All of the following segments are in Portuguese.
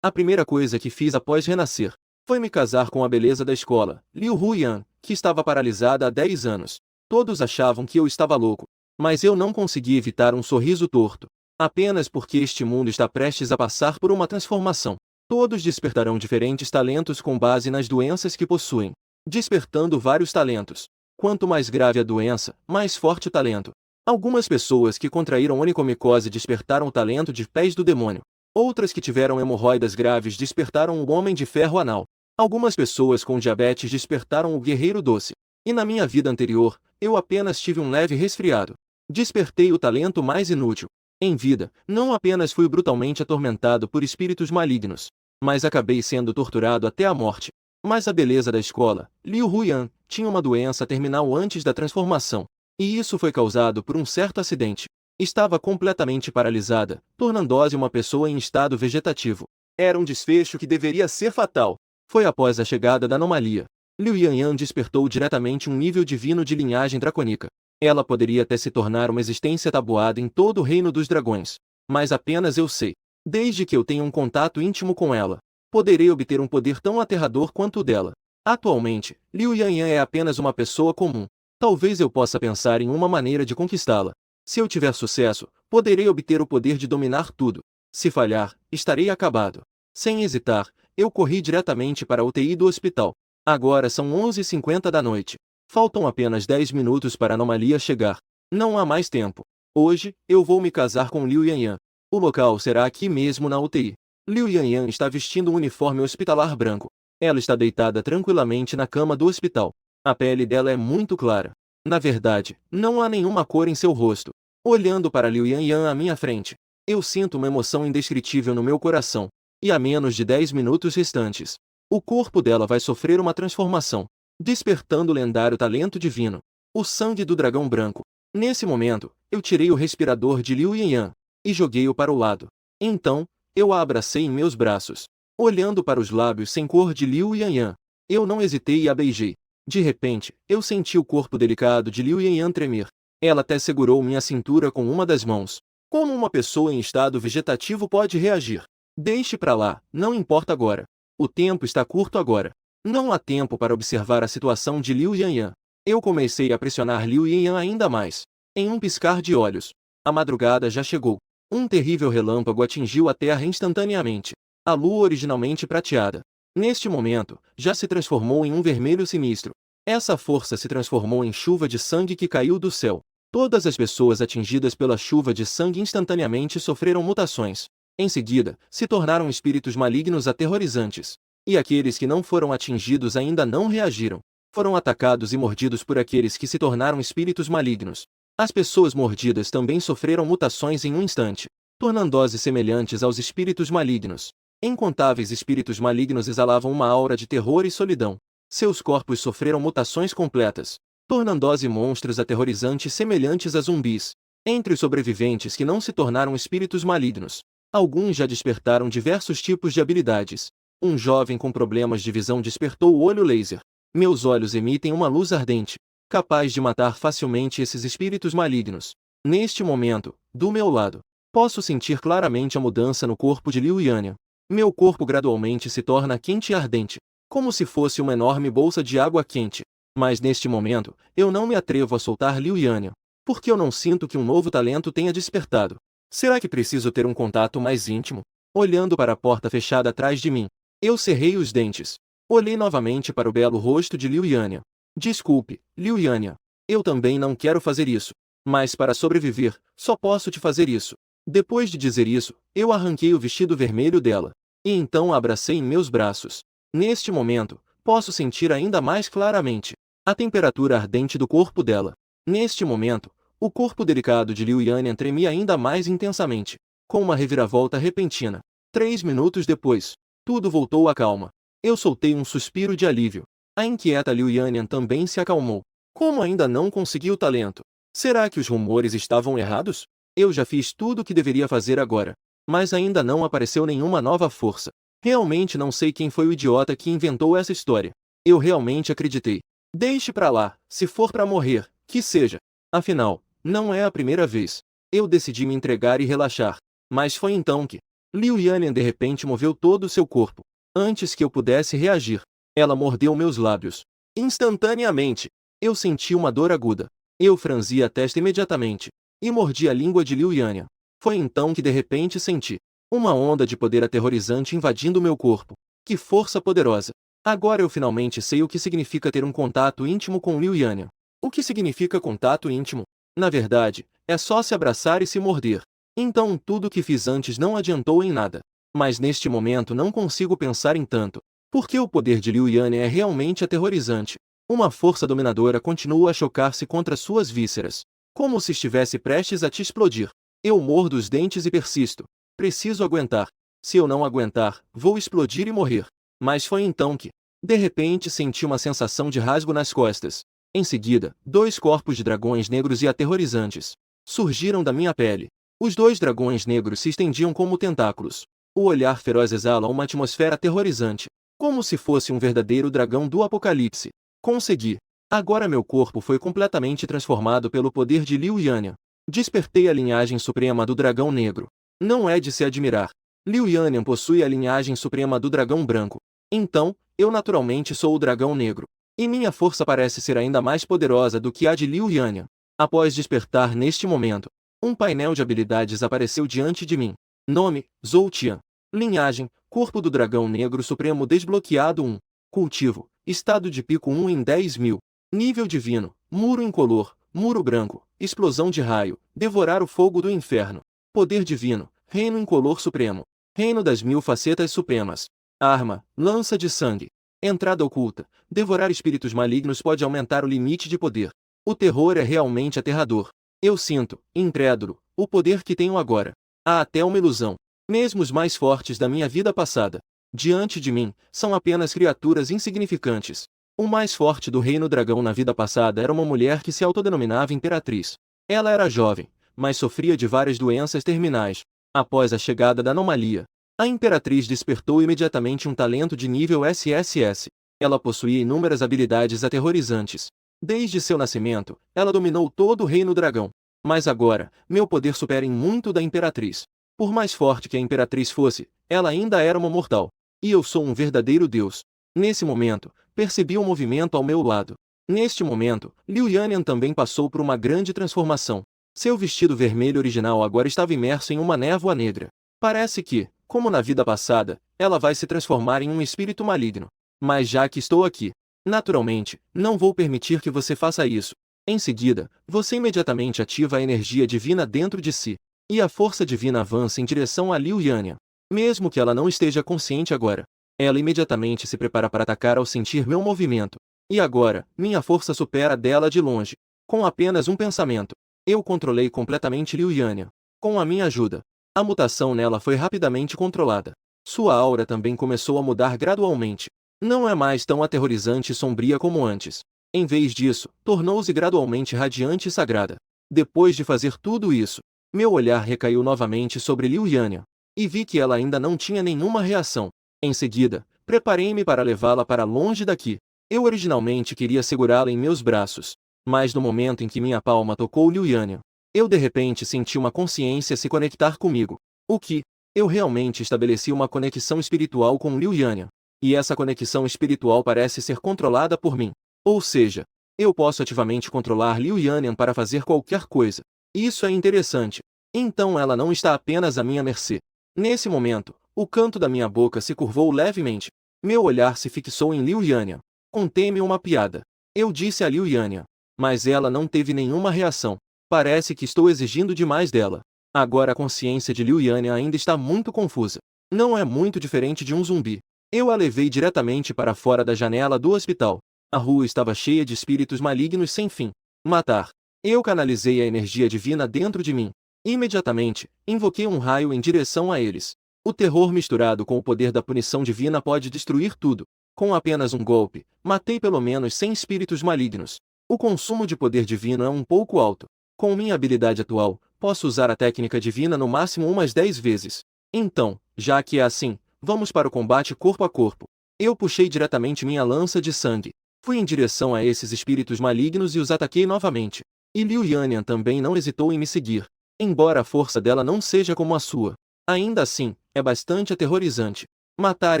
A primeira coisa que fiz após renascer foi me casar com a beleza da escola, Liu Huyan, que estava paralisada há 10 anos. Todos achavam que eu estava louco, mas eu não consegui evitar um sorriso torto. Apenas porque este mundo está prestes a passar por uma transformação. Todos despertarão diferentes talentos com base nas doenças que possuem, despertando vários talentos. Quanto mais grave a doença, mais forte o talento. Algumas pessoas que contraíram onicomicose despertaram o talento de pés do demônio. Outras que tiveram hemorroidas graves despertaram o homem de ferro anal. Algumas pessoas com diabetes despertaram o guerreiro doce. E na minha vida anterior, eu apenas tive um leve resfriado. Despertei o talento mais inútil. Em vida, não apenas fui brutalmente atormentado por espíritos malignos, mas acabei sendo torturado até a morte. Mas a beleza da escola, Liu Huyan, tinha uma doença terminal antes da transformação. E isso foi causado por um certo acidente. Estava completamente paralisada, tornando-se uma pessoa em estado vegetativo. Era um desfecho que deveria ser fatal. Foi após a chegada da anomalia. Liu Yanyan despertou diretamente um nível divino de linhagem dracônica. Ela poderia até se tornar uma existência tabuada em todo o reino dos dragões. Mas apenas eu sei. Desde que eu tenha um contato íntimo com ela, poderei obter um poder tão aterrador quanto o dela. Atualmente, Liu Yanyan é apenas uma pessoa comum. Talvez eu possa pensar em uma maneira de conquistá-la. Se eu tiver sucesso, poderei obter o poder de dominar tudo. Se falhar, estarei acabado. Sem hesitar, eu corri diretamente para a UTI do hospital. Agora são 11h50 da noite. Faltam apenas 10 minutos para a anomalia chegar. Não há mais tempo. Hoje, eu vou me casar com Liu Yanyan. O local será aqui mesmo na UTI. Liu Yanyan está vestindo um uniforme hospitalar branco. Ela está deitada tranquilamente na cama do hospital. A pele dela é muito clara. Na verdade, não há nenhuma cor em seu rosto. Olhando para Liu Yanyan à minha frente, eu sinto uma emoção indescritível no meu coração. E a menos de 10 minutos restantes, o corpo dela vai sofrer uma transformação, despertando o lendário talento divino, o sangue do dragão branco. Nesse momento, eu tirei o respirador de Liu Yanyan e joguei-o para o lado. Então, eu a abracei em meus braços. Olhando para os lábios sem cor de Liu Yanyan, eu não hesitei e a beijei. De repente, eu senti o corpo delicado de Liu Yanyan tremer. Ela até segurou minha cintura com uma das mãos. Como uma pessoa em estado vegetativo pode reagir? Deixe pra lá, não importa agora. O tempo está curto agora. Não há tempo para observar a situação de Liu Yanyan. Eu comecei a pressionar Liu Yanyan ainda mais. Em um piscar de olhos, a madrugada já chegou. Um terrível relâmpago atingiu a terra instantaneamente. A lua originalmente prateada, neste momento, já se transformou em um vermelho sinistro. Essa força se transformou em chuva de sangue que caiu do céu. Todas as pessoas atingidas pela chuva de sangue instantaneamente sofreram mutações. Em seguida, se tornaram espíritos malignos aterrorizantes. E aqueles que não foram atingidos ainda não reagiram. Foram atacados e mordidos por aqueles que se tornaram espíritos malignos. As pessoas mordidas também sofreram mutações em um instante, tornando-se semelhantes aos espíritos malignos. Incontáveis espíritos malignos exalavam uma aura de terror e solidão. Seus corpos sofreram mutações completas, tornando-se monstros aterrorizantes semelhantes a zumbis. Entre os sobreviventes que não se tornaram espíritos malignos, alguns já despertaram diversos tipos de habilidades. Um jovem com problemas de visão despertou o olho laser. Meus olhos emitem uma luz ardente, capaz de matar facilmente esses espíritos malignos. Neste momento, do meu lado, posso sentir claramente a mudança no corpo de Liu Yanyan. Meu corpo gradualmente se torna quente e ardente, como se fosse uma enorme bolsa de água quente. Mas neste momento, eu não me atrevo a soltar Liu Yanyan, porque eu não sinto que um novo talento tenha despertado. Será que preciso ter um contato mais íntimo? Olhando para a porta fechada atrás de mim, eu cerrei os dentes. Olhei novamente para o belo rosto de Liu Yanyan. Desculpe, Liu Yanyan. Eu também não quero fazer isso. Mas para sobreviver, só posso te fazer isso. Depois de dizer isso, eu arranquei o vestido vermelho dela. E então a abracei em meus braços. Neste momento, posso sentir ainda mais claramente a temperatura ardente do corpo dela. Neste momento, o corpo delicado de Liu Yanyan tremia ainda mais intensamente, com uma reviravolta repentina. 3 minutos depois, tudo voltou à calma. Eu soltei um suspiro de alívio. A inquieta Liu Yanyan também se acalmou. Como ainda não consegui o talento? Será que os rumores estavam errados? Eu já fiz tudo o que deveria fazer agora, mas ainda não apareceu nenhuma nova força. Realmente não sei quem foi o idiota que inventou essa história. Eu realmente acreditei. Deixe pra lá, se for pra morrer, que seja. Afinal, não é a primeira vez. Eu decidi me entregar e relaxar. Mas foi então que Liu Yannian de repente moveu todo o seu corpo. Antes que eu pudesse reagir, ela mordeu meus lábios. Instantaneamente, eu senti uma dor aguda. Eu franzi a testa imediatamente e mordi a língua de Liu Yannian. Foi então que de repente senti uma onda de poder aterrorizante invadindo meu corpo. Que força poderosa! Agora eu finalmente sei o que significa ter um contato íntimo com Liu Yannian. O que significa contato íntimo? Na verdade, é só se abraçar e se morder. Então tudo o que fiz antes não adiantou em nada. Mas neste momento não consigo pensar em tanto. Porque o poder de Liu Yannian é realmente aterrorizante. Uma força dominadora continua a chocar-se contra suas vísceras. Como se estivesse prestes a te explodir. Eu mordo os dentes e persisto. Preciso aguentar. Se eu não aguentar, vou explodir e morrer. Mas foi então que, de repente, senti uma sensação de rasgo nas costas. Em seguida, 2 corpos de dragões negros e aterrorizantes surgiram da minha pele. Os 2 dragões negros se estendiam como tentáculos. O olhar feroz exala uma atmosfera aterrorizante, como se fosse um verdadeiro dragão do apocalipse. Consegui. Agora meu corpo foi completamente transformado pelo poder de Liu Yannian. Despertei a linhagem suprema do dragão negro. Não é de se admirar. Liu Yannian possui a linhagem suprema do dragão branco. Então, eu naturalmente sou o dragão negro. E minha força parece ser ainda mais poderosa do que a de Liu Yannian. Após despertar neste momento, um painel de habilidades apareceu diante de mim. Nome, Zhou Tian. Linhagem, Corpo do Dragão Negro Supremo desbloqueado 1. Cultivo, Estado de pico 1 em 10.000. Nível divino, Muro incolor, Muro branco, Explosão de raio, Devorar o fogo do inferno. Poder divino, Reino incolor supremo. Reino das 1000 facetas supremas. Arma, Lança de sangue. Entrada oculta, devorar espíritos malignos pode aumentar o limite de poder. O terror é realmente aterrador. Eu sinto, incrédulo, o poder que tenho agora. Há até uma ilusão. Mesmo os mais fortes da minha vida passada, diante de mim, são apenas criaturas insignificantes. O mais forte do reino dragão na vida passada era uma mulher que se autodenominava Imperatriz. Ela era jovem, mas sofria de várias doenças terminais. Após a chegada da anomalia, a Imperatriz despertou imediatamente um talento de nível SSS. Ela possuía inúmeras habilidades aterrorizantes. Desde seu nascimento, ela dominou todo o reino dragão. Mas agora, meu poder supera em muito da Imperatriz. Por mais forte que a Imperatriz fosse, ela ainda era uma mortal. E eu sou um verdadeiro deus. Nesse momento, percebi um movimento ao meu lado. Neste momento, Liu Yannian também passou por uma grande transformação. Seu vestido vermelho original agora estava imerso em uma névoa negra. Parece que, como na vida passada, ela vai se transformar em um espírito maligno. Mas já que estou aqui, naturalmente, não vou permitir que você faça isso. Em seguida, você imediatamente ativa a energia divina dentro de si. E a força divina avança em direção a Liu Yannian. Mesmo que ela não esteja consciente agora, ela imediatamente se prepara para atacar ao sentir meu movimento. E agora, minha força supera a dela de longe. Com apenas um pensamento, eu controlei completamente Liu Yannian. Com a minha ajuda, a mutação nela foi rapidamente controlada. Sua aura também começou a mudar gradualmente. Não é mais tão aterrorizante e sombria como antes. Em vez disso, tornou-se gradualmente radiante e sagrada. Depois de fazer tudo isso, meu olhar recaiu novamente sobre Liu Yannian, e vi que ela ainda não tinha nenhuma reação. Em seguida, preparei-me para levá-la para longe daqui. Eu originalmente queria segurá-la em meus braços, mas no momento em que minha palma tocou Liu Yannian, eu de repente senti uma consciência se conectar comigo. O que? Eu realmente estabeleci uma conexão espiritual com Liu Yannian. E essa conexão espiritual parece ser controlada por mim. Ou seja, eu posso ativamente controlar Liu Yannian para fazer qualquer coisa. Isso é interessante. Então ela não está apenas à minha mercê. Nesse momento, o canto da minha boca se curvou levemente. Meu olhar se fixou em Liu Yannian. Contei-me uma piada. Eu disse a Liu Yannian. Mas ela não teve nenhuma reação. Parece que estou exigindo demais dela. Agora a consciência de Liu Yannian ainda está muito confusa. Não é muito diferente de um zumbi. Eu a levei diretamente para fora da janela do hospital. A rua estava cheia de espíritos malignos sem fim. Matar. Eu canalizei a energia divina dentro de mim. Imediatamente, invoquei um raio em direção a eles. O terror misturado com o poder da punição divina pode destruir tudo. Com apenas um golpe, matei pelo menos 100 espíritos malignos. O consumo de poder divino é um pouco alto. Com minha habilidade atual, posso usar a técnica divina no máximo umas 10 vezes. Então, já que é assim, vamos para o combate corpo a corpo. Eu puxei diretamente minha lança de sangue. Fui em direção a esses espíritos malignos e os ataquei novamente. E Liu Yannian também não hesitou em me seguir. Embora a força dela não seja como a sua, ainda assim, É bastante aterrorizante. Matar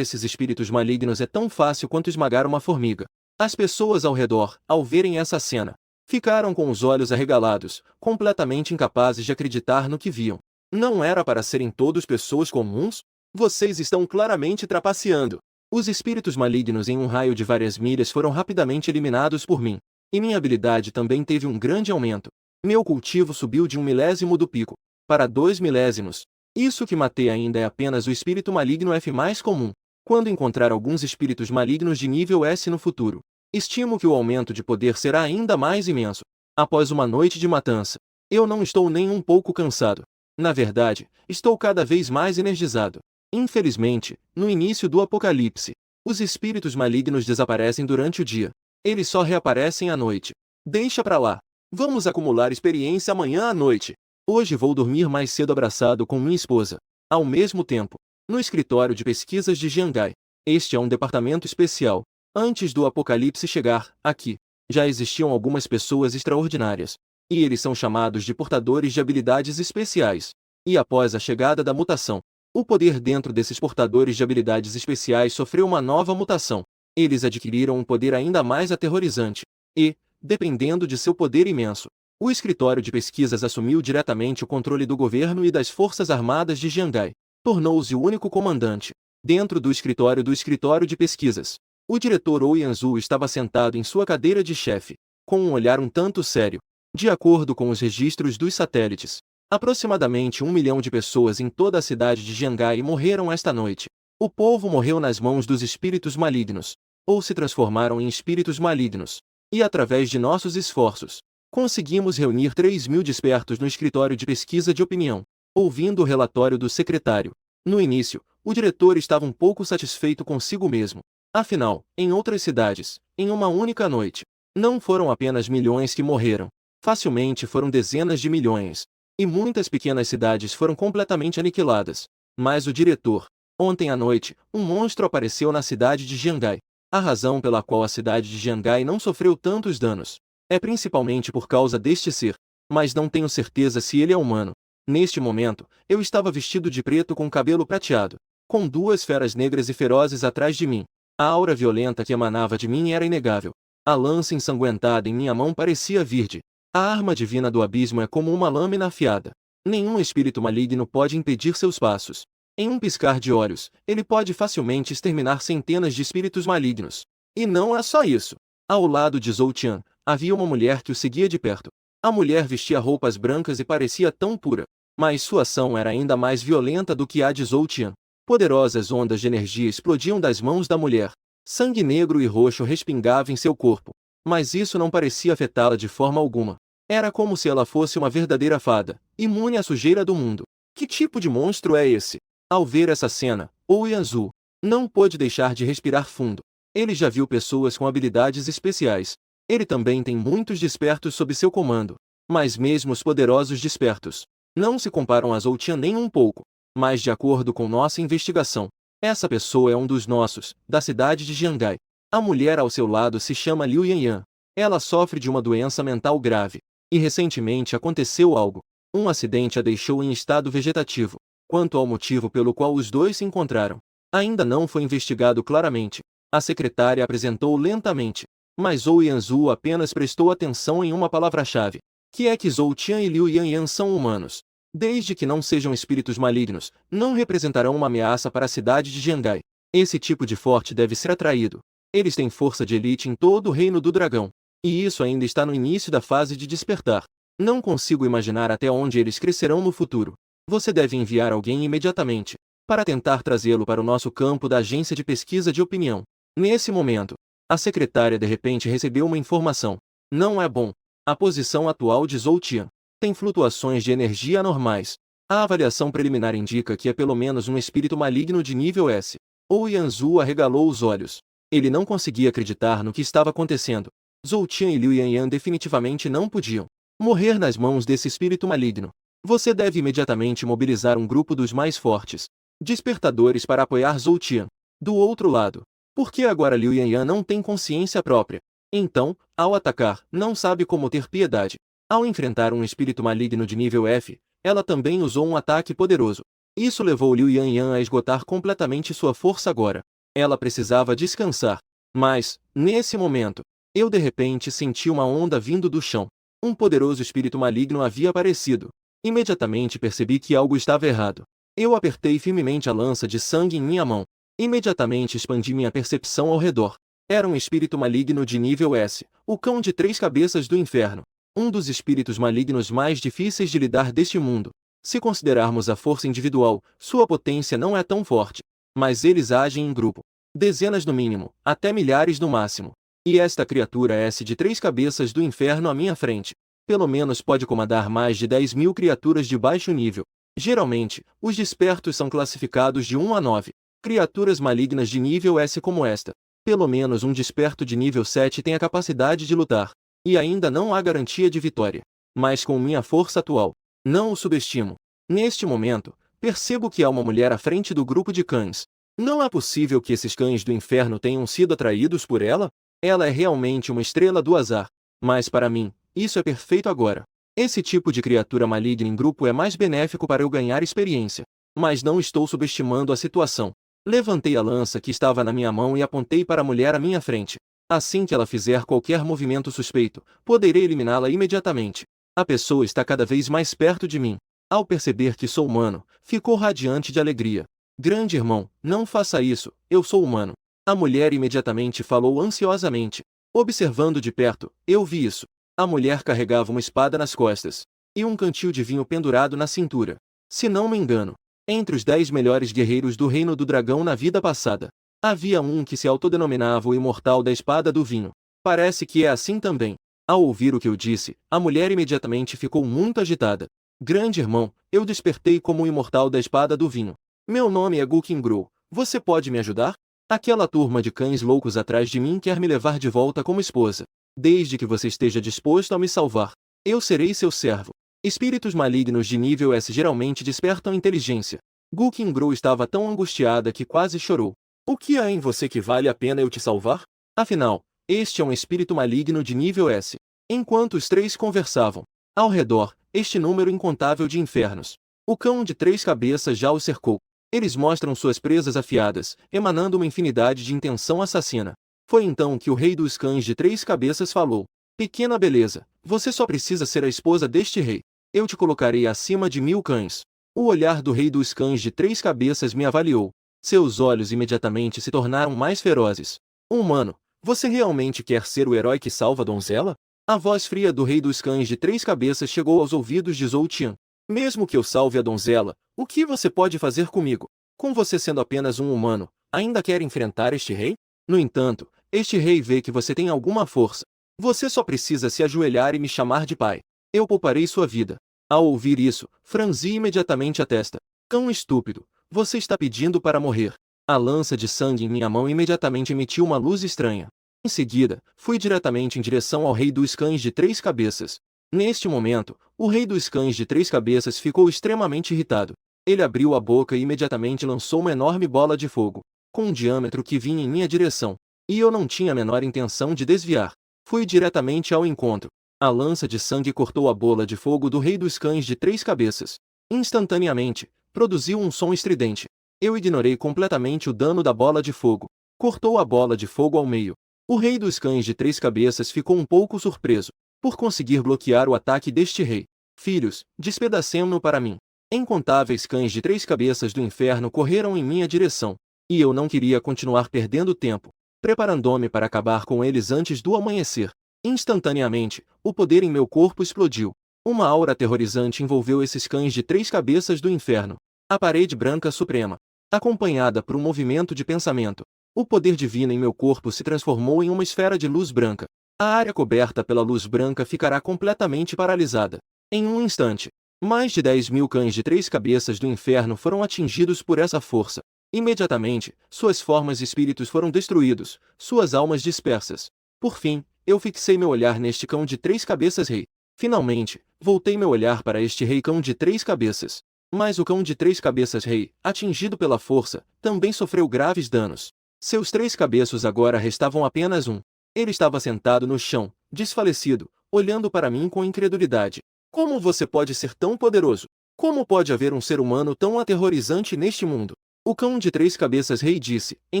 esses espíritos malignos é tão fácil quanto esmagar uma formiga. As pessoas ao redor, ao verem essa cena, ficaram com os olhos arregalados, completamente incapazes de acreditar no que viam. Não era para serem todos pessoas comuns? Vocês estão claramente trapaceando. Os espíritos malignos em um raio de várias milhas foram rapidamente eliminados por mim. E minha habilidade também teve um grande aumento. Meu cultivo subiu de 1 milésimo do pico para 2 milésimos. Isso que matei ainda é apenas o espírito maligno F mais comum. Quando encontrar alguns espíritos malignos de nível S no futuro, estimo que o aumento de poder será ainda mais imenso. Após uma noite de matança, eu não estou nem um pouco cansado. Na verdade, estou cada vez mais energizado. Infelizmente, no início do apocalipse, os espíritos malignos desaparecem durante o dia. Eles só reaparecem à noite. Deixa pra lá. Vamos acumular experiência amanhã à noite. Hoje vou dormir mais cedo abraçado com minha esposa. Ao mesmo tempo, no escritório de pesquisas de Jiangai. Este é um departamento especial. Antes do apocalipse chegar, aqui, já existiam algumas pessoas extraordinárias. E eles são chamados de portadores de habilidades especiais. E após a chegada da mutação, o poder dentro desses portadores de habilidades especiais sofreu uma nova mutação. Eles adquiriram um poder ainda mais aterrorizante. E, dependendo de seu poder imenso, o escritório de pesquisas assumiu diretamente o controle do governo e das forças armadas de Jiangai. Tornou-se o único comandante. Dentro do escritório de pesquisas, o diretor Ouyanzu estava sentado em sua cadeira de chefe, com um olhar um tanto sério. De acordo com os registros dos satélites, aproximadamente 1 milhão de pessoas em toda a cidade de Jiangai morreram esta noite. O povo morreu nas mãos dos espíritos malignos, ou se transformaram em espíritos malignos. E através de nossos esforços, conseguimos reunir 3.000 despertos no escritório de pesquisa de opinião. Ouvindo o relatório do secretário, no início, o diretor estava um pouco satisfeito consigo mesmo. Afinal, em outras cidades, em uma única noite, não foram apenas milhões que morreram. Facilmente foram dezenas de milhões. E muitas pequenas cidades foram completamente aniquiladas. Mas o diretor, ontem à noite, um monstro apareceu na cidade de Jiangai. A razão pela qual a cidade de Jiangai não sofreu tantos danos é principalmente por causa deste ser, mas não tenho certeza se ele é humano. Neste momento, eu estava vestido de preto com cabelo prateado, com duas feras negras e ferozes atrás de mim. A aura violenta que emanava de mim era inegável. A lança ensanguentada em minha mão parecia verde. A arma divina do abismo é como uma lâmina afiada. Nenhum espírito maligno pode impedir seus passos. Em um piscar de olhos, ele pode facilmente exterminar centenas de espíritos malignos. E não é só isso. Ao lado de Zhou Tian, havia uma mulher que o seguia de perto. A mulher vestia roupas brancas e parecia tão pura, mas sua ação era ainda mais violenta do que a de Zhou Tian. Poderosas ondas de energia explodiam das mãos da mulher. Sangue negro e roxo respingava em seu corpo, mas isso não parecia afetá-la de forma alguma. Era como se ela fosse uma verdadeira fada, imune à sujeira do mundo. Que tipo de monstro é esse? Ao ver essa cena, Ouyanzu não pôde deixar de respirar fundo. Ele já viu pessoas com habilidades especiais. Ele também tem muitos despertos sob seu comando. Mas mesmo os poderosos despertos não se comparam a Zhou Tian nem um pouco. Mas de acordo com nossa investigação, essa pessoa é um dos nossos, da cidade de Jiangai. A mulher ao seu lado se chama Liu Yanyan. Ela sofre de uma doença mental grave. E recentemente aconteceu algo. Um acidente a deixou em estado vegetativo. Quanto ao motivo pelo qual os dois se encontraram, ainda não foi investigado claramente. A secretária apresentou lentamente, mas Ouyanzu apenas prestou atenção em uma palavra-chave, que é que Zhou Tian e Liu Yanyan são humanos. Desde que não sejam espíritos malignos, não representarão uma ameaça para a cidade de Jiangai. Esse tipo de forte deve ser atraído. Eles têm força de elite em todo o reino do dragão. E isso ainda está no início da fase de despertar. Não consigo imaginar até onde eles crescerão no futuro. Você deve enviar alguém imediatamente, para tentar trazê-lo para o nosso campo da agência de pesquisa de opinião. Nesse momento, a secretária de repente recebeu uma informação. Não é bom. A posição atual de Zhou Tian tem flutuações de energia anormais. A avaliação preliminar indica que é pelo menos um espírito maligno de nível S. Ouyanzu arregalou os olhos. Ele não conseguia acreditar no que estava acontecendo. Zhou Tian e Liu Yanyan definitivamente não podiam morrer nas mãos desse espírito maligno. Você deve imediatamente mobilizar um grupo dos mais fortes despertadores para apoiar Zhou Tian. Do outro lado, por que agora Liu Yanyan não tem consciência própria? Então, ao atacar, não sabe como ter piedade. Ao enfrentar um espírito maligno de nível F, ela também usou um ataque poderoso. Isso levou Liu Yanyan a esgotar completamente sua força agora. Ela precisava descansar. Mas, nesse momento, eu de repente senti uma onda vindo do chão. Um poderoso espírito maligno havia aparecido. Imediatamente percebi que algo estava errado. Eu apertei firmemente a lança de sangue em minha mão. Imediatamente expandi minha percepção ao redor. Era um espírito maligno de nível S, o cão de 3 cabeças do inferno. Um dos espíritos malignos mais difíceis de lidar deste mundo. Se considerarmos a força individual, sua potência não é tão forte. Mas eles agem em grupo. Dezenas no mínimo, até milhares no máximo. E esta criatura S de 3 cabeças do inferno à minha frente, pelo menos pode comandar mais de 10.000 criaturas de baixo nível. Geralmente, os despertos são classificados de 1 a 9. Criaturas malignas de nível S como esta. Pelo menos um desperto de nível 7 tem a capacidade de lutar. E ainda não há garantia de vitória. Mas com minha força atual, não o subestimo. Neste momento, percebo que há uma mulher à frente do grupo de cães. Não é possível que esses cães do inferno tenham sido atraídos por ela? Ela é realmente uma estrela do azar. Mas para mim, isso é perfeito agora. Esse tipo de criatura maligna em grupo é mais benéfico para eu ganhar experiência. Mas não estou subestimando a situação. Levantei a lança que estava na minha mão e apontei para a mulher à minha frente. Assim que ela fizer qualquer movimento suspeito, poderei eliminá-la imediatamente. A pessoa está cada vez mais perto de mim. Ao perceber que sou humano, ficou radiante de alegria. Grande irmão, não faça isso, eu sou humano. A mulher imediatamente falou ansiosamente. Observando de perto, eu vi isso. A mulher carregava uma espada nas costas e um cantil de vinho pendurado na cintura. Se não me engano, entre os 10 melhores guerreiros do Reino do Dragão na vida passada, havia um que se autodenominava o Imortal da Espada do Vinho. Parece que é assim também. Ao ouvir o que eu disse, a mulher imediatamente ficou muito agitada. Grande irmão, eu despertei como o Imortal da Espada do Vinho. Meu nome é Gukin Grow. Você pode me ajudar? Aquela turma de cães loucos atrás de mim quer me levar de volta como esposa. Desde que você esteja disposto a me salvar, eu serei seu servo. Espíritos malignos de nível S geralmente despertam inteligência. Gukin Grow estava tão angustiada que quase chorou. O que há em você que vale a pena eu te salvar? Afinal, este é um espírito maligno de nível S. Enquanto os três conversavam, ao redor, este número incontável de infernos. O cão de 3 cabeças já o cercou. Eles mostram suas presas afiadas, emanando uma infinidade de intenção assassina. Foi então que o rei dos cães de 3 cabeças falou: Pequena beleza, você só precisa ser a esposa deste rei. Eu te colocarei acima de 1000 cães. O olhar do rei dos cães de 3 cabeças me avaliou. Seus olhos imediatamente se tornaram mais ferozes. Humano, você realmente quer ser o herói que salva a donzela? A voz fria do rei dos cães de 3 cabeças chegou aos ouvidos de Zhou Tian. Mesmo que eu salve a donzela, o que você pode fazer comigo? Com você sendo apenas um humano, ainda quer enfrentar este rei? No entanto, este rei vê que você tem alguma força. Você só precisa se ajoelhar e me chamar de pai. Eu pouparei sua vida. Ao ouvir isso, franzi imediatamente a testa. Cão estúpido, você está pedindo para morrer. A lança de sangue em minha mão imediatamente emitiu uma luz estranha. Em seguida, fui diretamente em direção ao rei dos cães de 3 cabeças. Neste momento, o rei dos cães de 3 cabeças ficou extremamente irritado. Ele abriu a boca e imediatamente lançou uma enorme bola de fogo, com um diâmetro que vinha em minha direção. E eu não tinha a menor intenção de desviar. Fui diretamente ao encontro. A lança de sangue cortou a bola de fogo do rei dos cães de 3 cabeças. Instantaneamente, produziu um som estridente. Eu ignorei completamente o dano da bola de fogo. Cortou a bola de fogo ao meio. O rei dos cães de 3 cabeças ficou um pouco surpreso por conseguir bloquear o ataque deste rei. Filhos, despedacem-no para mim. Incontáveis cães de 3 cabeças do inferno correram em minha direção, e eu não queria continuar perdendo tempo, preparando-me para acabar com eles antes do amanhecer. Instantaneamente, o poder em meu corpo explodiu. Uma aura aterrorizante envolveu esses cães de 3 cabeças do inferno. A parede branca suprema, acompanhada por um movimento de pensamento. O poder divino em meu corpo se transformou em uma esfera de luz branca. A área coberta pela luz branca ficará completamente paralisada. Em um instante, mais de 10.000 cães de 3 cabeças do inferno foram atingidos por essa força. Imediatamente, suas formas e espíritos foram destruídos, suas almas dispersas. Por fim, eu fixei meu olhar neste cão de 3 cabeças rei. Finalmente, voltei meu olhar para este rei cão de 3 cabeças. Mas o cão de 3 cabeças rei, atingido pela força, também sofreu graves danos. Seus 3 cabeços agora restavam apenas um. Ele estava sentado no chão, desfalecido, olhando para mim com incredulidade. Como você pode ser tão poderoso? Como pode haver um ser humano tão aterrorizante neste mundo? O cão de 3 cabeças rei disse, em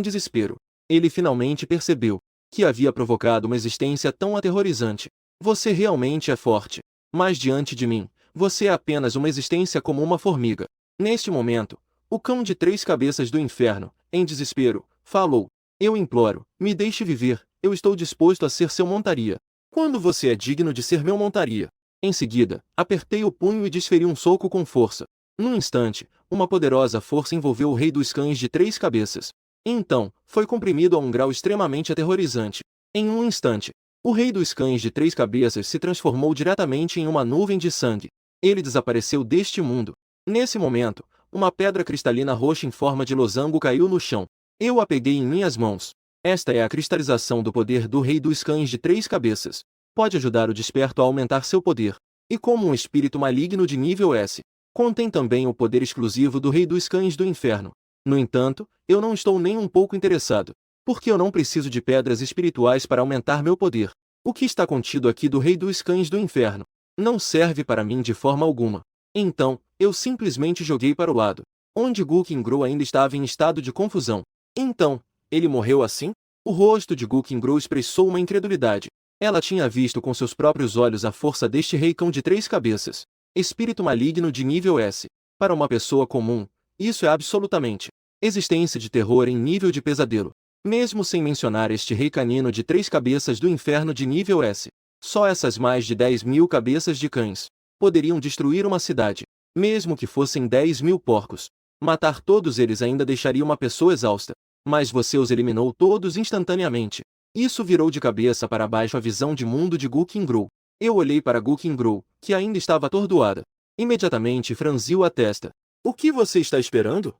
desespero. Ele finalmente percebeu que havia provocado uma existência tão aterrorizante. Você realmente é forte. Mas diante de mim, você é apenas uma existência como uma formiga. Neste momento, o cão de 3 cabeças do inferno, em desespero, falou. Eu imploro, me deixe viver, eu estou disposto a ser seu montaria. Quando você é digno de ser meu montaria? Em seguida, apertei o punho e desferi um soco com força. Num instante, uma poderosa força envolveu o rei dos cães de 3 cabeças. Então, foi comprimido a um grau extremamente aterrorizante. Em um instante, o rei dos cães de 3 cabeças se transformou diretamente em uma nuvem de sangue. Ele desapareceu deste mundo. Nesse momento, uma pedra cristalina roxa em forma de losango caiu no chão. Eu a peguei em minhas mãos. Esta é a cristalização do poder do rei dos cães de 3 cabeças. Pode ajudar o desperto a aumentar seu poder. E como um espírito maligno de nível S, contém também o poder exclusivo do rei dos cães do inferno. No entanto, eu não estou nem um pouco interessado, porque eu não preciso de pedras espirituais para aumentar meu poder. O que está contido aqui do rei dos cães do inferno não serve para mim de forma alguma. Então, eu simplesmente joguei para o lado, onde Gukingro ainda estava em estado de confusão. Então, ele morreu assim? O rosto de Gukingro expressou uma incredulidade. Ela tinha visto com seus próprios olhos a força deste rei cão de 3 cabeças. Espírito maligno de nível S. Para uma pessoa comum, isso é absolutamente existência de terror em nível de pesadelo. Mesmo sem mencionar este rei canino de 3 cabeças do inferno de nível S. Só essas mais de 10.000 cabeças de cães poderiam destruir uma cidade. Mesmo que fossem 10.000 porcos. Matar todos eles ainda deixaria uma pessoa exausta. Mas você os eliminou todos instantaneamente. Isso virou de cabeça para baixo a visão de mundo de Gukingro. Eu olhei para Gukingro, que ainda estava atordoada. Imediatamente franziu a testa. O que você está esperando?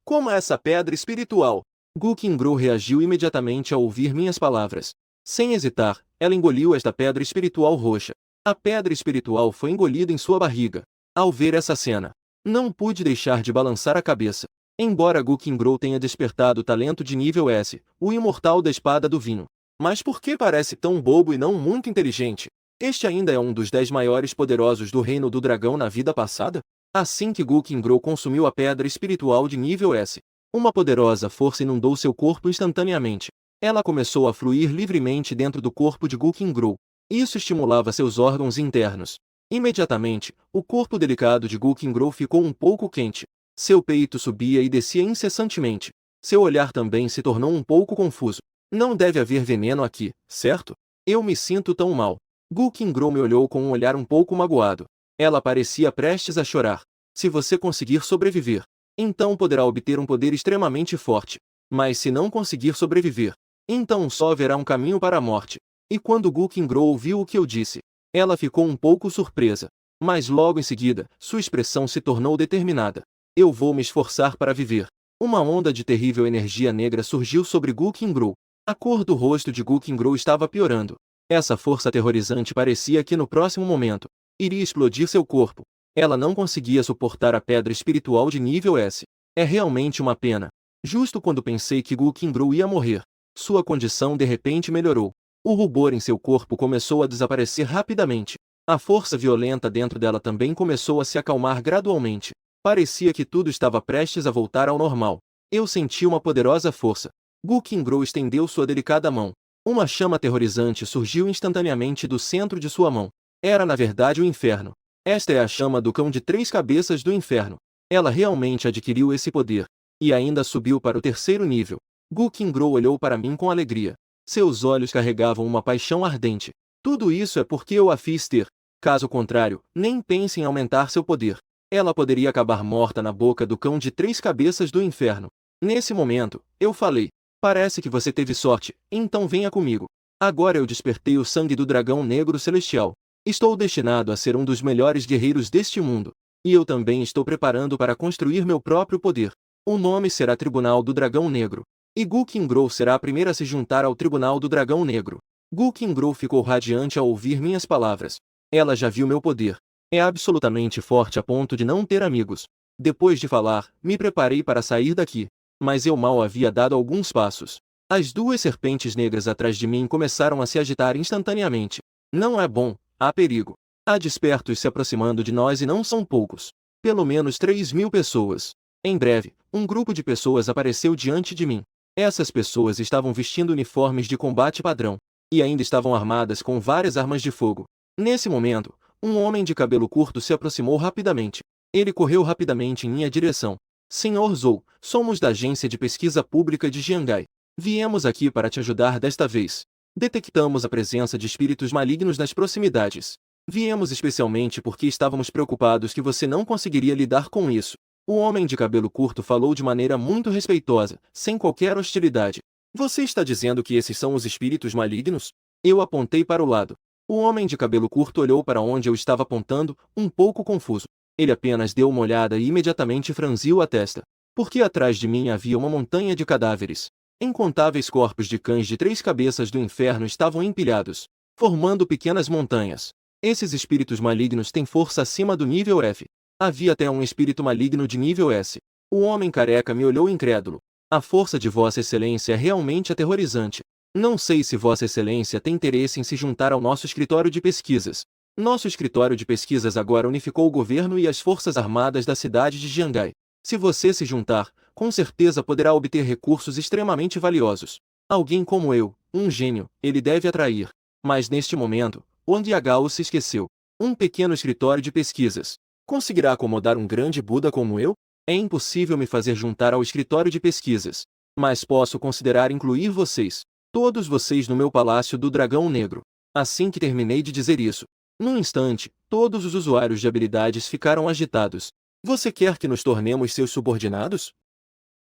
Como essa pedra espiritual? Gukingro reagiu imediatamente ao ouvir minhas palavras. Sem hesitar, ela engoliu esta pedra espiritual roxa. A pedra espiritual foi engolida em sua barriga. Ao ver essa cena, não pude deixar de balançar a cabeça. Embora Gukingro tenha despertado o talento de nível S, o imortal da espada do vinho. Mas por que parece tão bobo e não muito inteligente? Este ainda é um dos 10 maiores poderosos do reino do dragão na vida passada? Assim que Gukingro consumiu a pedra espiritual de nível S, uma poderosa força inundou seu corpo instantaneamente. Ela começou a fluir livremente dentro do corpo de Gukingro. Isso estimulava seus órgãos internos. Imediatamente, o corpo delicado de Gukingro ficou um pouco quente. Seu peito subia e descia incessantemente. Seu olhar também se tornou um pouco confuso. Não deve haver veneno aqui, certo? Eu me sinto tão mal. Gukingro me olhou com um olhar um pouco magoado. Ela parecia prestes a chorar. Se você conseguir sobreviver, então poderá obter um poder extremamente forte. Mas se não conseguir sobreviver, então só haverá um caminho para a morte. E quando Gukingro ouviu o que eu disse, ela ficou um pouco surpresa. Mas logo em seguida, sua expressão se tornou determinada. Eu vou me esforçar para viver. Uma onda de terrível energia negra surgiu sobre Gukingro. A cor do rosto de Gukingro estava piorando. Essa força aterrorizante parecia que no próximo momento iria explodir seu corpo. Ela não conseguia suportar a pedra espiritual de nível S. É realmente uma pena. Justo quando pensei que Gukingro ia morrer, sua condição de repente melhorou. O rubor em seu corpo começou a desaparecer rapidamente. A força violenta dentro dela também começou a se acalmar gradualmente. Parecia que tudo estava prestes a voltar ao normal. Eu senti uma poderosa força. Gukingro estendeu sua delicada mão. Uma chama aterrorizante surgiu instantaneamente do centro de sua mão. Era na verdade o inferno. Esta é a chama do cão de 3 cabeças do inferno. Ela realmente adquiriu esse poder. E ainda subiu para o 3º nível. Gukingro olhou para mim com alegria. Seus olhos carregavam uma paixão ardente. Tudo isso é porque eu a fiz ter. Caso contrário, nem pense em aumentar seu poder. Ela poderia acabar morta na boca do cão de 3 cabeças do inferno. Nesse momento, eu falei. Parece que você teve sorte, então venha comigo. Agora eu despertei o sangue do dragão negro celestial. Estou destinado a ser um dos melhores guerreiros deste mundo. E eu também estou preparando para construir meu próprio poder. O nome será Tribunal do Dragão Negro. E Gukingro será a primeira a se juntar ao Tribunal do Dragão Negro. Gukingro ficou radiante ao ouvir minhas palavras. Ela já viu meu poder. É absolutamente forte a ponto de não ter amigos. Depois de falar, me preparei para sair daqui. Mas eu mal havia dado alguns passos. As 2 serpentes negras atrás de mim começaram a se agitar instantaneamente. Não é bom, há perigo. Há despertos se aproximando de nós e não são poucos. Pelo menos 3.000 pessoas. Em breve, um grupo de pessoas apareceu diante de mim. Essas pessoas estavam vestindo uniformes de combate padrão, e ainda estavam armadas com várias armas de fogo. Nesse momento, um homem de cabelo curto se aproximou rapidamente. Ele correu rapidamente em minha direção. Senhor Zhou, somos da Agência de Pesquisa Pública de Jiangai. Viemos aqui para te ajudar desta vez. Detectamos a presença de espíritos malignos nas proximidades. Viemos especialmente porque estávamos preocupados que você não conseguiria lidar com isso. O homem de cabelo curto falou de maneira muito respeitosa, sem qualquer hostilidade. Você está dizendo que esses são os espíritos malignos? Eu apontei para o lado. O homem de cabelo curto olhou para onde eu estava apontando, um pouco confuso. Ele apenas deu uma olhada e imediatamente franziu a testa. Porque atrás de mim havia uma montanha de cadáveres. Incontáveis corpos de cães de 3 cabeças do inferno estavam empilhados, formando pequenas montanhas. Esses espíritos malignos têm força acima do nível F. Havia até um espírito maligno de nível S. O homem careca me olhou incrédulo. A força de Vossa Excelência é realmente aterrorizante. Não sei se Vossa Excelência tem interesse em se juntar ao nosso escritório de pesquisas. Nosso escritório de pesquisas agora unificou o governo e as forças armadas da cidade de Jiangai. Se você se juntar, com certeza poderá obter recursos extremamente valiosos. Alguém como eu, um gênio, ele deve atrair. Mas neste momento, Wang Yagao se esqueceu. Um pequeno escritório de pesquisas. Conseguirá acomodar um grande Buda como eu? É impossível me fazer juntar ao escritório de pesquisas. Mas posso considerar incluir vocês, todos vocês no meu Palácio do Dragão Negro. Assim que terminei de dizer isso, num instante, todos os usuários de habilidades ficaram agitados. Você quer que nos tornemos seus subordinados?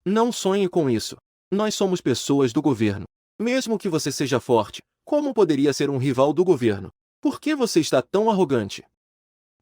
Não sonhe com isso. Nós somos pessoas do governo. Mesmo que você seja forte, como poderia ser um rival do governo? Por que você está tão arrogante?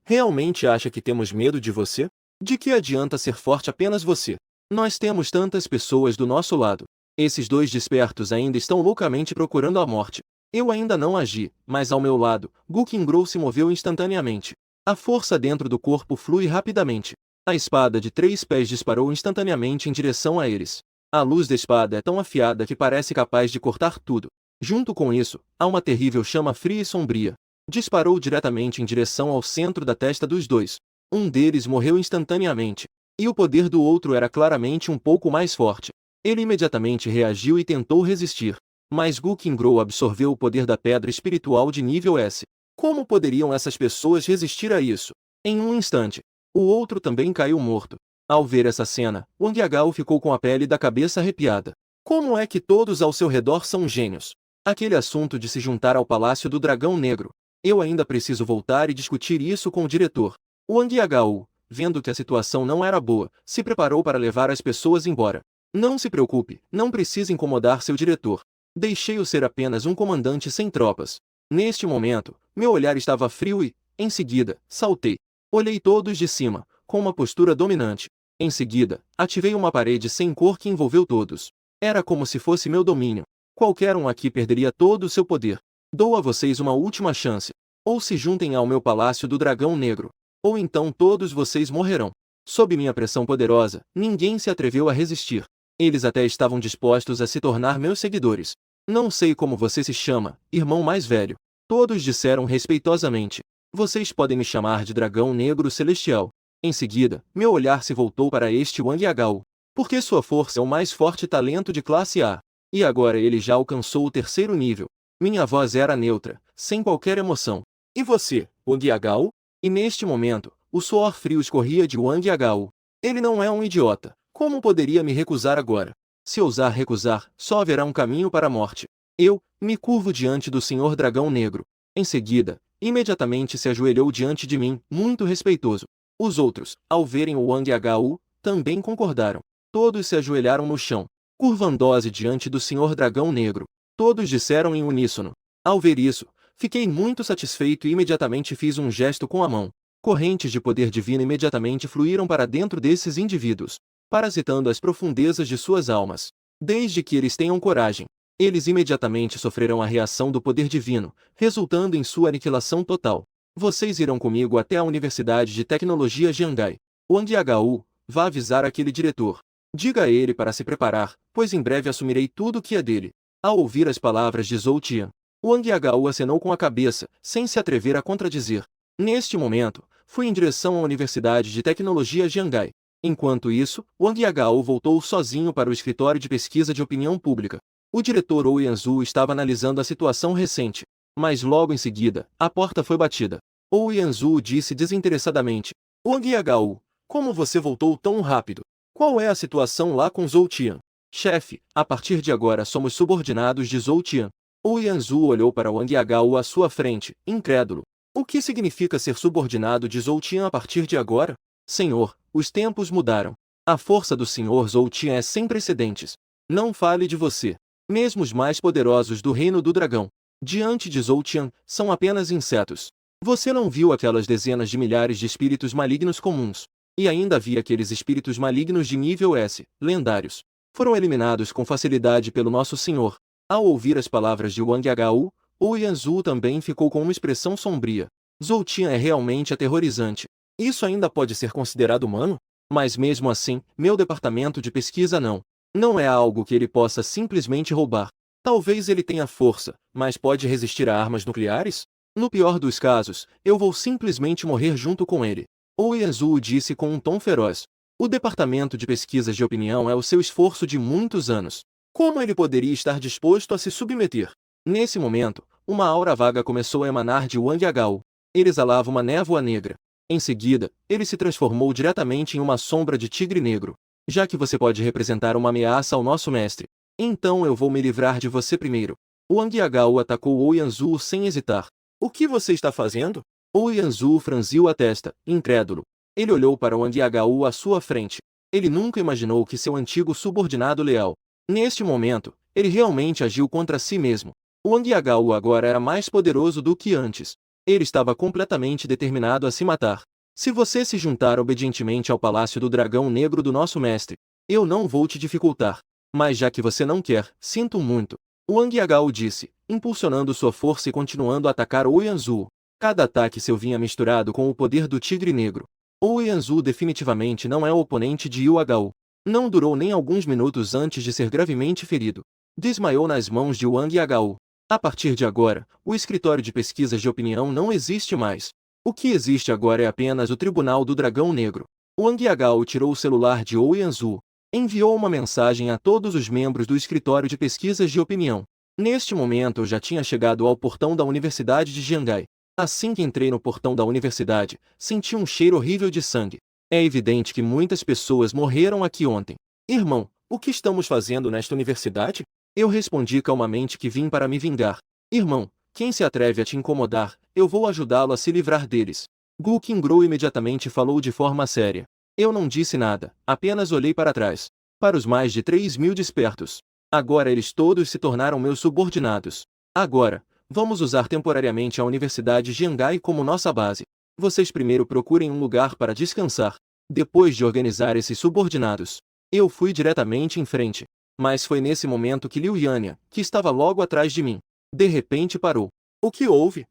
Realmente acha que temos medo de você? De que adianta ser forte apenas você? Nós temos tantas pessoas do nosso lado. Esses 2 despertos ainda estão loucamente procurando a morte. Eu ainda não agi, mas ao meu lado, Gu Qingrou se moveu instantaneamente. A força dentro do corpo flui rapidamente. A espada de 3 pés disparou instantaneamente em direção a eles. A luz da espada é tão afiada que parece capaz de cortar tudo. Junto com isso, há uma terrível chama fria e sombria. Disparou diretamente em direção ao centro da testa dos 2. Um deles morreu instantaneamente. E o poder do outro era claramente um pouco mais forte. Ele imediatamente reagiu e tentou resistir. Mas Gu Qingrou absorveu o poder da pedra espiritual de nível S. Como poderiam essas pessoas resistir a isso? Em um instante, o outro também caiu morto. Ao ver essa cena, Wang Yagao ficou com a pele da cabeça arrepiada. Como é que todos ao seu redor são gênios? Aquele assunto de se juntar ao Palácio do Dragão Negro. Eu ainda preciso voltar e discutir isso com o diretor. Wang Yagao, vendo que a situação não era boa, se preparou para levar as pessoas embora. Não se preocupe, não precisa incomodar seu diretor. Deixei-o ser apenas um comandante sem tropas. Neste momento, meu olhar estava frio e, em seguida, saltei. Olhei todos de cima, com uma postura dominante. Em seguida, ativei uma parede sem cor que envolveu todos. Era como se fosse meu domínio. Qualquer um aqui perderia todo o seu poder. Dou a vocês uma última chance. Ou se juntem ao meu Palácio do Dragão Negro. Ou então todos vocês morrerão. Sob minha pressão poderosa, ninguém se atreveu a resistir. Eles até estavam dispostos a se tornar meus seguidores. Não sei como você se chama, irmão mais velho. Todos disseram respeitosamente. Vocês podem me chamar de Dragão Negro Celestial. Em seguida, meu olhar se voltou para este Wang Yagao. Porque sua força é o mais forte talento de classe A. E agora ele já alcançou o 3º nível. Minha voz era neutra, sem qualquer emoção. E você, Wang Yagao? E neste momento, o suor frio escorria de Wang Yagao. Ele não é um idiota. Como poderia me recusar agora? Se ousar recusar, só haverá um caminho para a morte. Eu, me curvo diante do Senhor Dragão Negro. Em seguida, imediatamente se ajoelhou diante de mim, muito respeitoso. Os outros, ao verem o Wang Yagao, também concordaram. Todos se ajoelharam no chão, curvando-se diante do Senhor Dragão Negro. Todos disseram em uníssono. Ao ver isso, fiquei muito satisfeito e imediatamente fiz um gesto com a mão. Correntes de poder divino imediatamente fluíram para dentro desses indivíduos, parasitando as profundezas de suas almas. Desde que eles tenham coragem, eles imediatamente sofrerão a reação do poder divino, resultando em sua aniquilação total. Vocês irão comigo até a Universidade de Tecnologia Jiangai. Wang Yagao, vá avisar aquele diretor. Diga a ele para se preparar, pois em breve assumirei tudo o que é dele. Ao ouvir as palavras de Zhou Tian, Wang Yagao acenou com a cabeça, sem se atrever a contradizer. Neste momento, fui em direção à Universidade de Tecnologia Jiangai. Enquanto isso, Wang Yagao voltou sozinho para o escritório de pesquisa de opinião pública. O diretor Ou Yanzu estava analisando a situação recente. Mas logo em seguida, a porta foi batida. Ou Yanzu disse desinteressadamente: Wang Yagao, como você voltou tão rápido? Qual é a situação lá com Zhou Tian? Chefe, a partir de agora somos subordinados de Zhou Tian. Ou Yanzu olhou para Wang Yagao à sua frente, incrédulo. O que significa ser subordinado de Zhou Tian a partir de agora? Senhor, os tempos mudaram. A força do Senhor Zhou Tian é sem precedentes. Não fale de você. Mesmo os mais poderosos do reino do dragão, diante de Zhou Tian, são apenas insetos. Você não viu aquelas dezenas de milhares de espíritos malignos comuns. E ainda havia aqueles espíritos malignos de nível S, lendários. Foram eliminados com facilidade pelo nosso Senhor. Ao ouvir as palavras de Wang Yagao, Ou Yanzu também ficou com uma expressão sombria. Zhou Tian é realmente aterrorizante. Isso ainda pode ser considerado humano? Mas mesmo assim, meu departamento de pesquisa não é algo que ele possa simplesmente roubar. Talvez ele tenha força, mas pode resistir a armas nucleares? No pior dos casos, eu vou simplesmente morrer junto com ele. Ou Yanzu disse com um tom feroz. O departamento de pesquisas de opinião é o seu esforço de muitos anos. Como ele poderia estar disposto a se submeter? Nesse momento, uma aura vaga começou a emanar de Wang Yagao. Ele exalava uma névoa negra. Em seguida, ele se transformou diretamente em uma sombra de tigre negro. Já que você pode representar uma ameaça ao nosso mestre, então eu vou me livrar de você primeiro. Wang Yagao atacou Ou Yanzu sem hesitar. O que você está fazendo? Ou Yanzu franziu a testa, incrédulo. Ele olhou para Wang Yagao à sua frente. Ele nunca imaginou que seu antigo subordinado leal. Neste momento, ele realmente agiu contra si mesmo. Wang Yagao agora era mais poderoso do que antes. Ele estava completamente determinado a se matar. Se você se juntar obedientemente ao Palácio do Dragão Negro do nosso mestre, eu não vou te dificultar. Mas já que você não quer, sinto muito. Wang Yagao disse, impulsionando sua força e continuando a atacar Ou Yanzu. Cada ataque seu vinha misturado com o poder do Tigre Negro. Ou Yanzu definitivamente não é o oponente de Yagao. Não durou nem alguns minutos antes de ser gravemente ferido. Desmaiou nas mãos de Wang Yagao. A partir de agora, o escritório de pesquisas de opinião não existe mais. O que existe agora é apenas o Tribunal do Dragão Negro. Wang Yagao tirou o celular de Ou Yanzu. Enviou uma mensagem a todos os membros do escritório de pesquisas de opinião. Neste momento eu já tinha chegado ao portão da Universidade de Jiangai. Assim que entrei no portão da universidade, senti um cheiro horrível de sangue. É evidente que muitas pessoas morreram aqui ontem. Irmão, o que estamos fazendo nesta universidade? Eu respondi calmamente que vim para me vingar. Irmão, quem se atreve a te incomodar, eu vou ajudá-lo a se livrar deles. Gu Qingru imediatamente falou de forma séria. Eu não disse nada, apenas olhei para trás. Para os mais de 3.000 despertos. Agora eles todos se tornaram meus subordinados. Agora, vamos usar temporariamente a Universidade Jiangai como nossa base. Vocês primeiro procurem um lugar para descansar. Depois de organizar esses subordinados, eu fui diretamente em frente. Mas foi nesse momento que Liu Yanya, que estava logo atrás de mim, de repente parou. O que houve?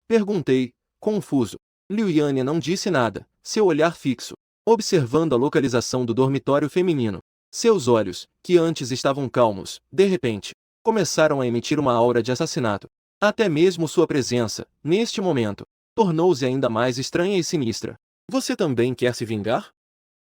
Perguntei, confuso. Liu Yanya não disse nada, seu olhar fixo, observando a localização do dormitório feminino. Seus olhos, que antes estavam calmos, de repente, começaram a emitir uma aura de assassinato. Até mesmo sua presença, neste momento, tornou-se ainda mais estranha e sinistra. Você também quer se vingar?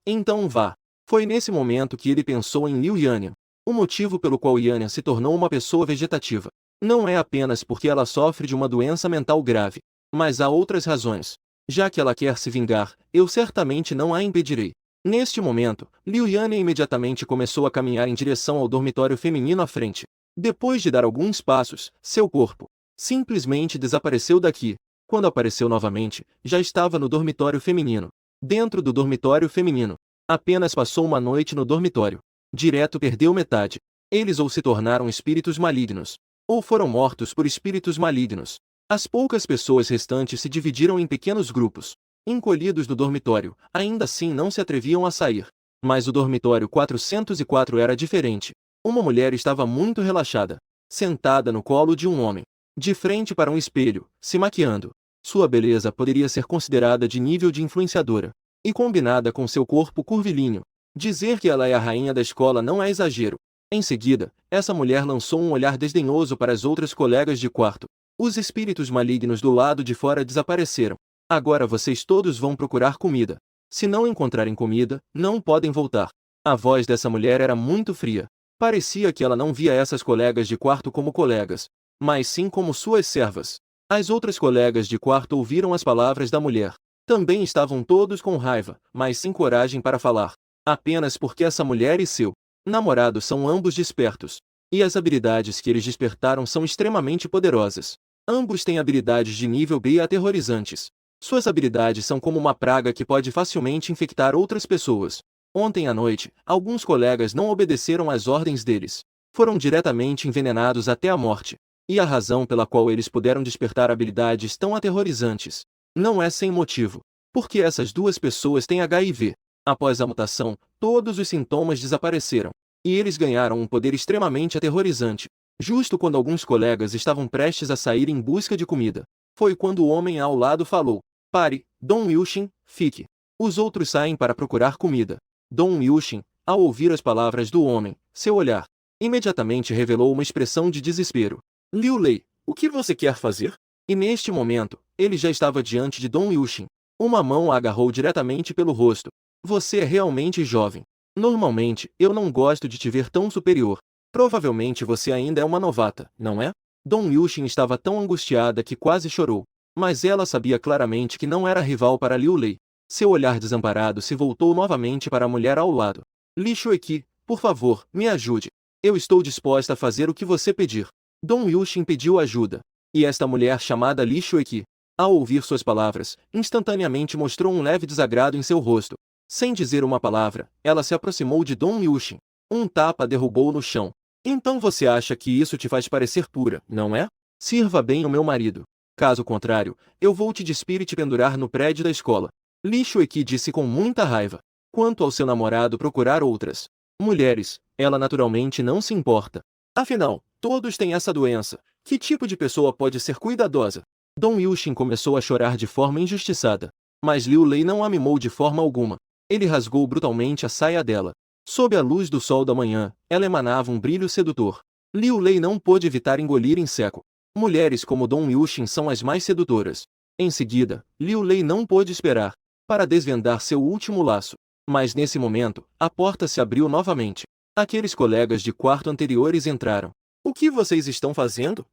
Então vá. Foi nesse momento que ele pensou em Liu Yanya. O motivo pelo qual Yanya se tornou uma pessoa vegetativa não é apenas porque ela sofre de uma doença mental grave, mas há outras razões. Já que ela quer se vingar, eu certamente não a impedirei. Neste momento, Liu Yanya imediatamente começou a caminhar em direção ao dormitório feminino à frente. Depois de dar alguns passos, seu corpo simplesmente desapareceu daqui. Quando apareceu novamente, já estava no dormitório feminino. Dentro do dormitório feminino. Apenas passou uma noite no dormitório. Direto perdeu metade. Eles ou se tornaram espíritos malignos, ou foram mortos por espíritos malignos. As poucas pessoas restantes se dividiram em pequenos grupos. Encolhidos no dormitório, ainda assim não se atreviam a sair. Mas o dormitório 404 era diferente. Uma mulher estava muito relaxada, sentada no colo de um homem, de frente para um espelho, se maquiando. Sua beleza poderia ser considerada de nível de influenciadora. E combinada com seu corpo curvilíneo, dizer que ela é a rainha da escola não é exagero. Em seguida, essa mulher lançou um olhar desdenhoso para as outras colegas de quarto. Os espíritos malignos do lado de fora desapareceram. Agora vocês todos vão procurar comida. Se não encontrarem comida, não podem voltar. A voz dessa mulher era muito fria. Parecia que ela não via essas colegas de quarto como colegas, mas sim como suas servas. As outras colegas de quarto ouviram as palavras da mulher. Também estavam todos com raiva, mas sem coragem para falar. Apenas porque essa mulher e seu namorado são ambos despertos. E as habilidades que eles despertaram são extremamente poderosas. Ambos têm habilidades de nível B aterrorizantes. Suas habilidades são como uma praga que pode facilmente infectar outras pessoas. Ontem à noite, alguns colegas não obedeceram às ordens deles. Foram diretamente envenenados até a morte. E a razão pela qual eles puderam despertar habilidades tão aterrorizantes não é sem motivo. Porque essas duas pessoas têm HIV. Após a mutação, todos os sintomas desapareceram. E eles ganharam um poder extremamente aterrorizante. Justo quando alguns colegas estavam prestes a sair em busca de comida, foi quando o homem ao lado falou: "Pare, Dom Yushin, fique." Os outros saem para procurar comida. Dom Yushin, ao ouvir as palavras do homem, seu olhar imediatamente revelou uma expressão de desespero. "Liu Lei, o que você quer fazer?" E neste momento, ele já estava diante de Dom Yushin. Uma mão a agarrou diretamente pelo rosto. "Você é realmente jovem. Normalmente, eu não gosto de te ver tão superior. Provavelmente você ainda é uma novata, não é?" Dom Yushin estava tão angustiada que quase chorou. Mas ela sabia claramente que não era rival para Liu Lei. Seu olhar desamparado se voltou novamente para a mulher ao lado. "Li Shueqi, por favor, me ajude. Eu estou disposta a fazer o que você pedir." Dom Yushin pediu ajuda. E esta mulher chamada Li Shueqi, ao ouvir suas palavras, instantaneamente mostrou um leve desagrado em seu rosto. Sem dizer uma palavra, ela se aproximou de Dom Yushin. Um tapa a derrubou no chão. "Então você acha que isso te faz parecer pura, não é? Sirva bem o meu marido. Caso contrário, eu vou te despir e te pendurar no prédio da escola." Li Shueqi disse com muita raiva. Quanto ao seu namorado procurar outras mulheres, ela naturalmente não se importa. Afinal, todos têm essa doença. Que tipo de pessoa pode ser cuidadosa? Dom Yushin começou a chorar de forma injustiçada. Mas Liu Lei não a mimou de forma alguma. Ele rasgou brutalmente a saia dela. Sob a luz do sol da manhã, ela emanava um brilho sedutor. Liu Lei não pôde evitar engolir em seco. Mulheres como Dom Yushin são as mais sedutoras. Em seguida, Liu Lei não pôde esperar para desvendar seu último laço. Mas nesse momento, a porta se abriu novamente. Aqueles colegas de quarto anteriores entraram. "O que vocês estão fazendo?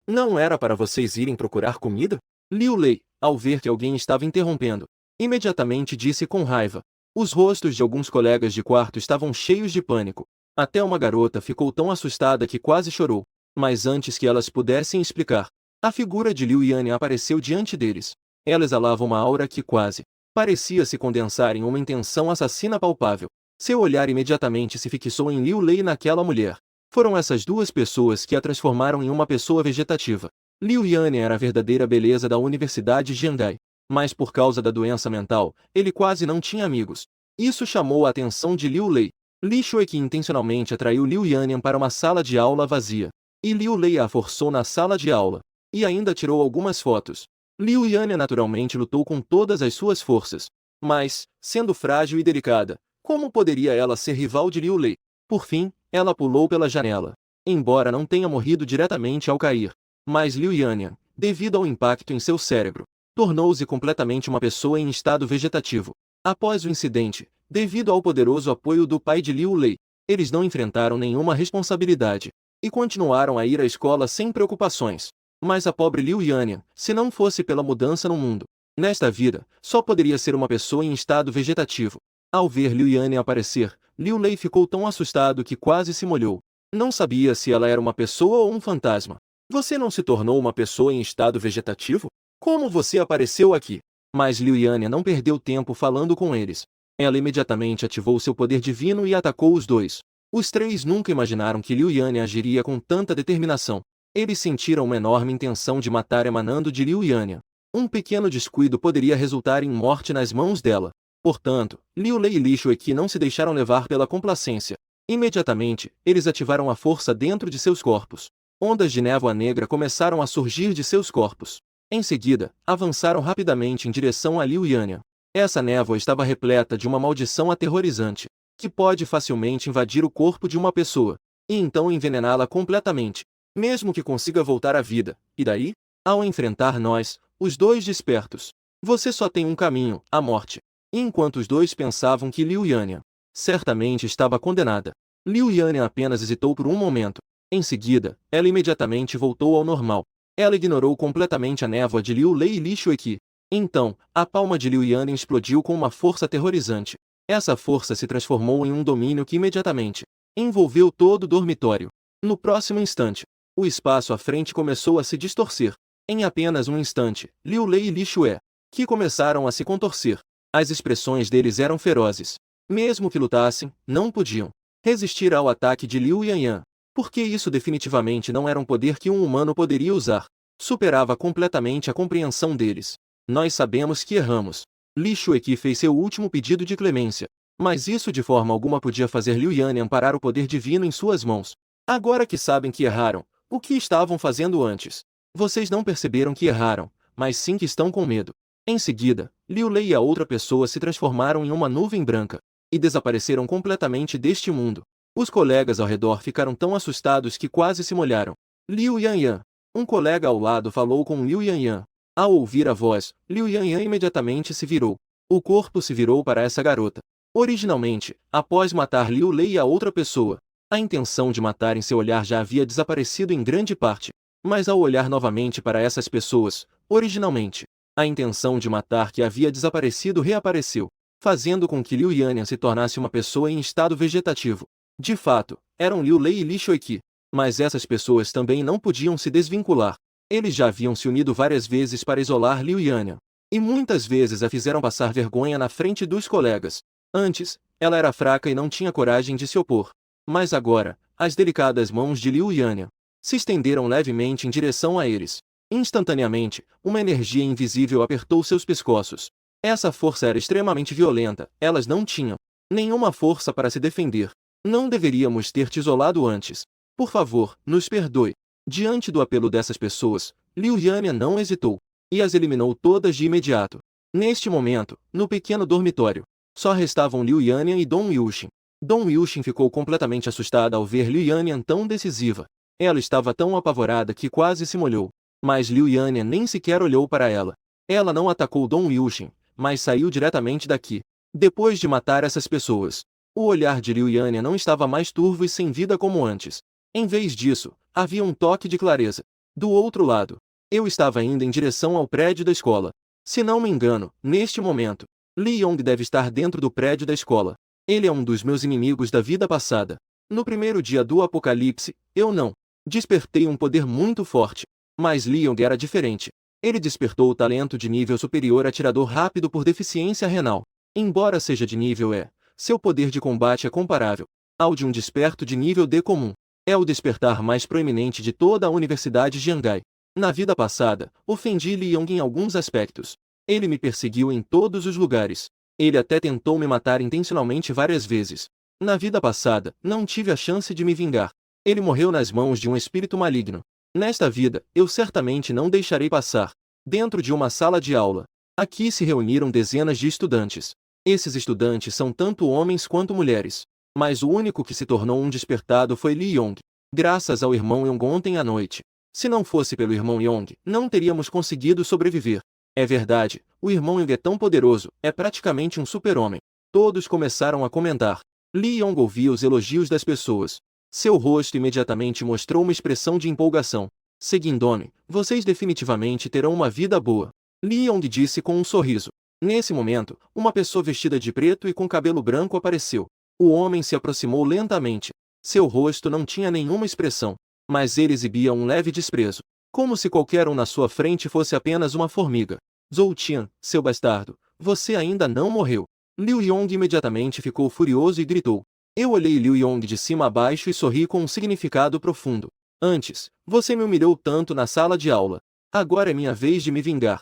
Não era para vocês irem procurar comida?" Liu Lei, ao ver que alguém estava interrompendo, imediatamente disse com raiva. Os rostos de alguns colegas de quarto estavam cheios de pânico. Até uma garota ficou tão assustada que quase chorou. Mas antes que elas pudessem explicar, a figura de Liu Yan apareceu diante deles. Ela exalava uma aura que quase parecia se condensar em uma intenção assassina palpável. Seu olhar imediatamente se fixou em Liu Lei e naquela mulher. Foram essas duas pessoas que a transformaram em uma pessoa vegetativa. Liu Yan era a verdadeira beleza da Universidade Jiangai. Mas por causa da doença mental, ele quase não tinha amigos. Isso chamou a atenção de Liu Lei. Li Shueqi intencionalmente atraiu Liu Yan para uma sala de aula vazia. E Liu Lei a forçou na sala de aula. E ainda tirou algumas fotos. Liu Yan naturalmente lutou com todas as suas forças. Mas, sendo frágil e delicada, como poderia ela ser rival de Liu Lei? Por fim, ela pulou pela janela. Embora não tenha morrido diretamente ao cair. Mas Liu Yan, devido ao impacto em seu cérebro, tornou-se completamente uma pessoa em estado vegetativo. Após o incidente, devido ao poderoso apoio do pai de Liu Lei, eles não enfrentaram nenhuma responsabilidade. E continuaram a ir à escola sem preocupações. Mas a pobre Liu Yan, se não fosse pela mudança no mundo, nesta vida, só poderia ser uma pessoa em estado vegetativo. Ao ver Liu Yan aparecer, Liu Lei ficou tão assustado que quase se molhou. Não sabia se ela era uma pessoa ou um fantasma. "Você não se tornou uma pessoa em estado vegetativo? Como você apareceu aqui?" Mas Liu Yan não perdeu tempo falando com eles. Ela imediatamente ativou seu poder divino e atacou os dois. Os três nunca imaginaram que Liu Yan agiria com tanta determinação. Eles sentiram uma enorme intenção de matar emanando de Liu Yan. Um pequeno descuido poderia resultar em morte nas mãos dela. Portanto, Liu Lei e Li Shueqi não se deixaram levar pela complacência. Imediatamente, eles ativaram a força dentro de seus corpos. Ondas de névoa negra começaram a surgir de seus corpos. Em seguida, avançaram rapidamente em direção a Liu Yan. Essa névoa estava repleta de uma maldição aterrorizante, que pode facilmente invadir o corpo de uma pessoa, e então envenená-la completamente, mesmo que consiga voltar à vida. E daí? Ao enfrentar nós, os dois despertos, Você só tem um caminho, a morte. E enquanto os dois pensavam que Liu Yannian certamente estava condenada, Liu Yannian apenas hesitou por um momento. Em seguida, ela imediatamente voltou ao normal. Ela ignorou completamente a névoa de Liu Lei e Li Shueqi. Então, a palma de Liu Yannian explodiu com uma força aterrorizante. Essa força se transformou em um domínio que imediatamente envolveu todo o dormitório. No próximo instante, o espaço à frente começou a se distorcer. Em apenas um instante, Liu Lei e Li Shue, que começaram a se contorcer. As expressões deles eram ferozes. Mesmo que lutassem, não podiam resistir ao ataque de Liu Yannian, porque isso definitivamente não era um poder que um humano poderia usar. Superava completamente a compreensão deles. Nós sabemos que erramos. Li Shueqi fez seu último pedido de clemência, mas isso de forma alguma podia fazer Liu Yannian parar o poder divino em suas mãos. Agora que sabem que erraram, o que estavam fazendo antes? Vocês não perceberam que erraram, mas sim que estão com medo. Em seguida, Liu Lei e a outra pessoa se transformaram em uma nuvem branca e desapareceram completamente deste mundo. Os colegas ao redor ficaram tão assustados que quase se molharam. Liu Yannian. Um colega ao lado falou com Liu Yannian. Ao ouvir a voz, Liu Yannian imediatamente se virou. O corpo se virou para essa garota. Originalmente, após matar Liu Lei e a outra pessoa, a intenção de matar em seu olhar já havia desaparecido em grande parte. Mas ao olhar novamente para essas pessoas, originalmente, a intenção de matar que havia desaparecido reapareceu, fazendo com que Liu Yannian se tornasse uma pessoa em estado vegetativo. De fato, eram Liu Lei e Li Shueqi. Mas essas pessoas também não podiam se desvincular. Eles já haviam se unido várias vezes para isolar Liu Yannian. E muitas vezes a fizeram passar vergonha na frente dos colegas. Antes, ela era fraca e não tinha coragem de se opor. Mas agora, as delicadas mãos de Liu Yannian se estenderam levemente em direção a eles. Instantaneamente, uma energia invisível apertou seus pescoços. Essa força era extremamente violenta, elas não tinham nenhuma força para se defender. Não deveríamos ter te isolado antes. Por favor, nos perdoe. Diante do apelo dessas pessoas, Liu Yannian não hesitou e as eliminou todas de imediato. Neste momento, no pequeno dormitório, só restavam Liu Yannian e Dong Yuxin. Dong Yuxin ficou completamente assustada ao ver Liu Yannian tão decisiva. Ela estava tão apavorada que quase se molhou. Mas Liu Yannian nem sequer olhou para ela. Ela não atacou Dong Yuxin, mas saiu diretamente daqui. Depois de matar essas pessoas, o olhar de Liu Yannian não estava mais turvo e sem vida como antes. Em vez disso, havia um toque de clareza. Do outro lado, eu estava indo em direção ao prédio da escola. Se não me engano, neste momento, Li Yong deve estar dentro do prédio da escola. Ele é um dos meus inimigos da vida passada. No primeiro dia do apocalipse, eu não despertei um poder muito forte. Mas Li Yong era diferente. Ele despertou o talento de nível superior atirador rápido por deficiência renal. Embora seja de nível E, seu poder de combate é comparável ao de um desperto de nível D comum. É o despertar mais proeminente de toda a Universidade Jiangai. Na vida passada, ofendi Li Yong em alguns aspectos. Ele me perseguiu em todos os lugares. Ele até tentou me matar intencionalmente várias vezes. Na vida passada, não tive a chance de me vingar. Ele morreu nas mãos de um espírito maligno. Nesta vida, eu certamente não deixarei passar. Dentro de uma sala de aula, aqui se reuniram dezenas de estudantes. Esses estudantes são tanto homens quanto mulheres. Mas o único que se tornou um despertado foi Li Yong, graças ao irmão Yong ontem à noite. Se não fosse pelo irmão Yong, não teríamos conseguido sobreviver. É verdade, o irmão Yong é tão poderoso, é praticamente um super-homem. Todos começaram a comentar. Li Yong ouvia os elogios das pessoas. Seu rosto imediatamente mostrou uma expressão de empolgação. Seguindo-me, vocês definitivamente terão uma vida boa. Li Yong disse com um sorriso. Nesse momento, uma pessoa vestida de preto e com cabelo branco apareceu. O homem se aproximou lentamente. Seu rosto não tinha nenhuma expressão, mas ele exibia um leve desprezo, como se qualquer um na sua frente fosse apenas uma formiga. Zhou Tian, seu bastardo, você ainda não morreu. Liu Yong imediatamente ficou furioso e gritou. Eu olhei Liu Yong de cima a baixo e sorri com um significado profundo. Antes, você me humilhou tanto na sala de aula. Agora é minha vez de me vingar.